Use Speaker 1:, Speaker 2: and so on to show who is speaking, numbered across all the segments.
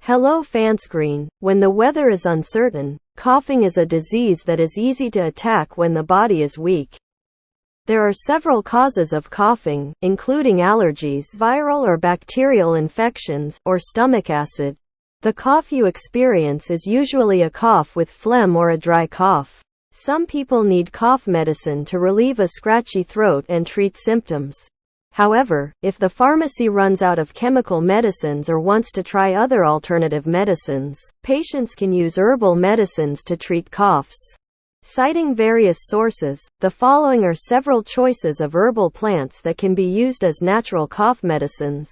Speaker 1: Hello Fanscreen. When the weather is uncertain, coughing is a disease that is easy to attack when the body is weak. There are several causes of coughing, including allergies, viral or bacterial infections, or stomach acid. The cough you experience is usually a cough with phlegm or a dry cough. Some people need cough medicine to relieve a scratchy throat and treat symptoms. However, if the pharmacy runs out of chemical medicines or wants to try other alternative medicines, patients can use herbal medicines to treat coughs. Citing various sources, the following are several choices of herbal plants that can be used as natural cough medicines.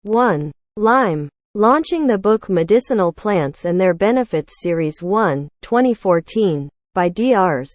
Speaker 1: 1. Lime. Launching the book Medicinal Plants and Their Benefits Series 1, 2014, by Drs.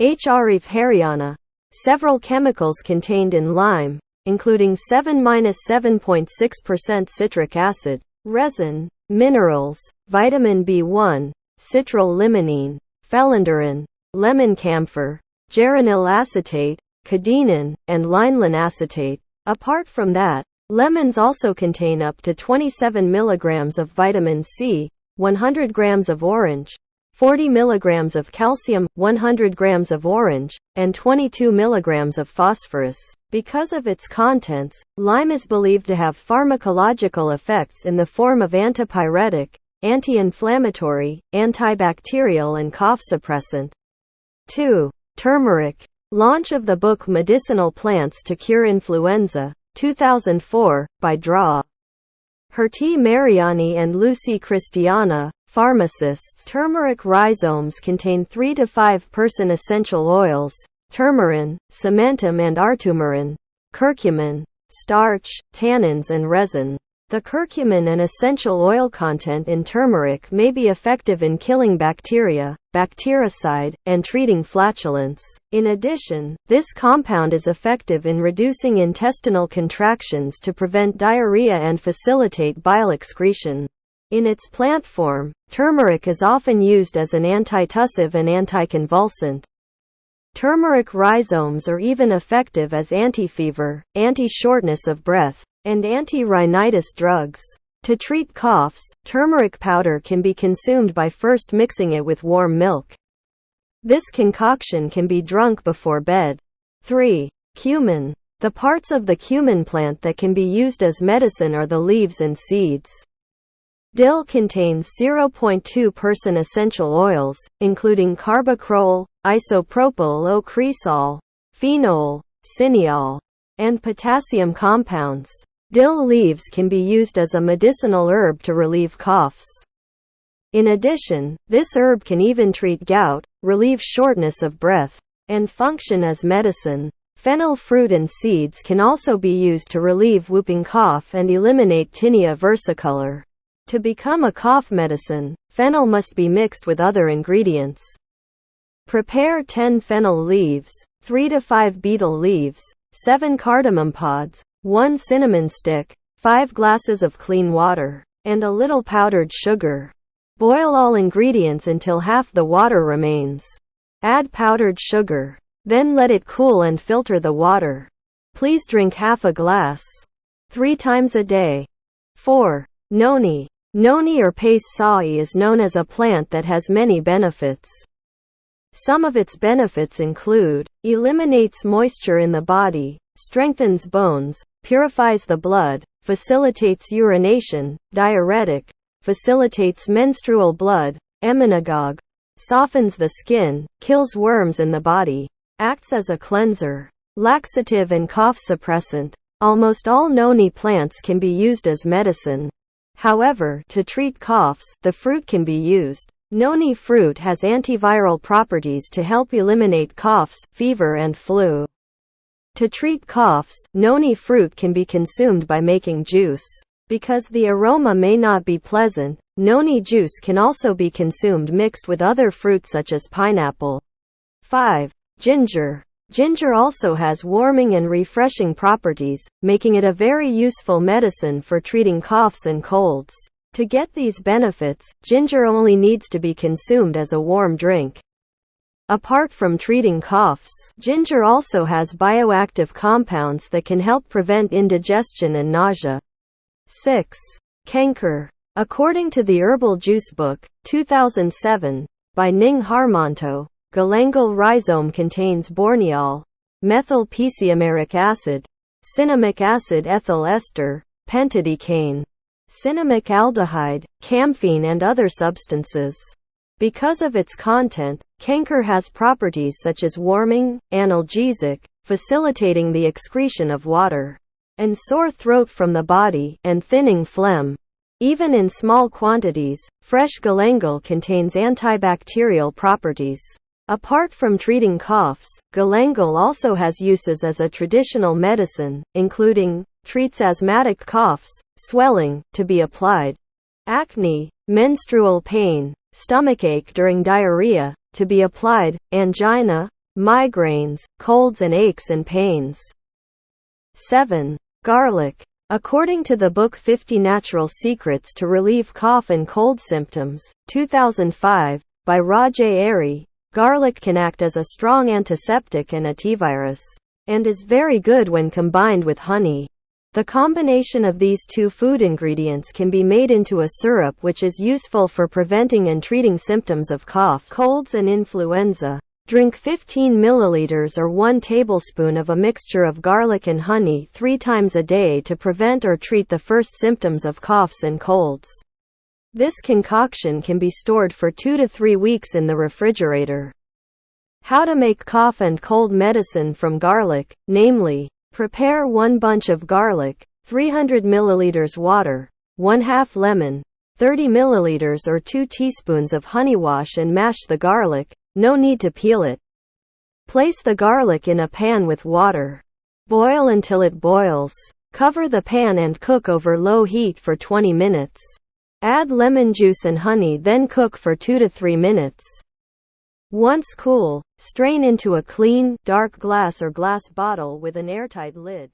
Speaker 1: H. Arif Haryana. Several chemicals contained in lime, including 7-7.6% citric acid, resin, minerals, vitamin B1, citrullimonene, phellinderin, lemon camphor, geranyl acetate, cadenin, and linelan acetate. Apart from that, lemons also contain up to 27 mg of vitamin C, 100 grams of orange, 40 mg of calcium, 100 grams of orange, and 22 mg of phosphorus. Because of its contents, lime is believed to have pharmacological effects in the form of antipyretic, anti-inflammatory, antibacterial and cough suppressant. 2. Turmeric. Launch of the book Medicinal Plants to Cure Influenza, 2004, by Dra. Hertie Mariani and Lucy Christiana, pharmacists. Turmeric rhizomes contain 3 to 5% essential oils, turmarin, cementum and artumerin, curcumin, starch, tannins and resin. The curcumin and essential oil content in turmeric may be effective in killing bacteria, bactericide, and treating flatulence. In addition, this compound is effective in reducing intestinal contractions to prevent diarrhea and facilitate bile excretion. In its plant form, turmeric is often used as an antitussive and anticonvulsant. Turmeric rhizomes are even effective as anti-fever, anti-shortness of breath, and anti-rhinitis drugs. To treat coughs, turmeric powder can be consumed by first mixing it with warm milk. This concoction can be drunk before bed. 3. Cumin. The parts of the cumin plant that can be used as medicine are the leaves and seeds. Dill contains 0.2% essential oils, including carbacrol, isopropyl O-cresol, phenol, cineol, and potassium compounds. Dill leaves can be used as a medicinal herb to relieve coughs. In addition, this herb can even treat gout, relieve shortness of breath, and function as medicine. Fennel fruit and seeds can also be used to relieve whooping cough and eliminate tinea versicolor. To become a cough medicine, fennel must be mixed with other ingredients. Prepare 10 fennel leaves, 3 to 5 betel leaves, 7 cardamom pods, 1 cinnamon stick, 5 glasses of clean water, and a little powdered sugar. Boil all ingredients until half the water remains. Add powdered sugar. Then let it cool and filter the water. Please drink half a glass 3 times a day. 4. Noni. Noni or Pais sawi is known as a plant that has many benefits. Some of its benefits include: eliminates moisture in the body, strengthens bones, purifies the blood, facilitates urination, diuretic, facilitates menstrual blood, emmenagogue, softens the skin, kills worms in the body, acts as a cleanser, laxative and cough suppressant. Almost all noni plants can be used as medicine. However, to treat coughs, the fruit can be used. Noni fruit has antiviral properties to help eliminate coughs, fever and flu. To treat coughs, noni fruit can be consumed by making juice. Because the aroma may not be pleasant, noni juice can also be consumed mixed with other fruits such as pineapple. 5. Ginger. Ginger also has warming and refreshing properties, making it a very useful medicine for treating coughs and colds. To get these benefits, ginger only needs to be consumed as a warm drink. Apart from treating coughs, ginger also has bioactive compounds that can help prevent indigestion and nausea. 6. Canker. According to the Herbal Juice Book, 2007, by Ning Harmanto, galangal rhizome contains borneol, methyl pcimeric acid, cinnamic acid ethyl ester, pentadecane, cinnamic aldehyde, camphene and other substances. Because of its content, canker has properties such as warming, analgesic, facilitating the excretion of water, and sore throat from the body, and thinning phlegm. Even in small quantities, fresh galangal contains antibacterial properties. Apart from treating coughs, galangal also has uses as a traditional medicine, including, treats asthmatic coughs, swelling, to be applied, acne, menstrual pain, stomachache during diarrhea, to be applied, angina, migraines, colds and aches and pains. 7. Garlic. According to the book 50 Natural Secrets to Relieve Cough and Cold Symptoms, 2005, by Raj A. Airy, garlic can act as a strong antiseptic and antivirus, and is very good when combined with honey. The combination of these two food ingredients can be made into a syrup which is useful for preventing and treating symptoms of coughs, colds and influenza. Drink 15 milliliters or 1 tablespoon of a mixture of garlic and honey 3 times a day to prevent or treat the first symptoms of coughs and colds. This concoction can be stored for 2 to 3 weeks in the refrigerator. How to make cough and cold medicine from garlic, namely, prepare 1 bunch of garlic, 300 milliliters water, 1/2 lemon, 30 milliliters or 2 teaspoons of honey. Wash and mash the garlic. No need to peel it. Place the garlic in a pan with water. Boil until it boils. Cover the pan and cook over low heat for 20 minutes. Add lemon juice and honey, then cook for 2 to 3 minutes. Once cool, strain into a clean, dark glass or glass bottle with an airtight lid.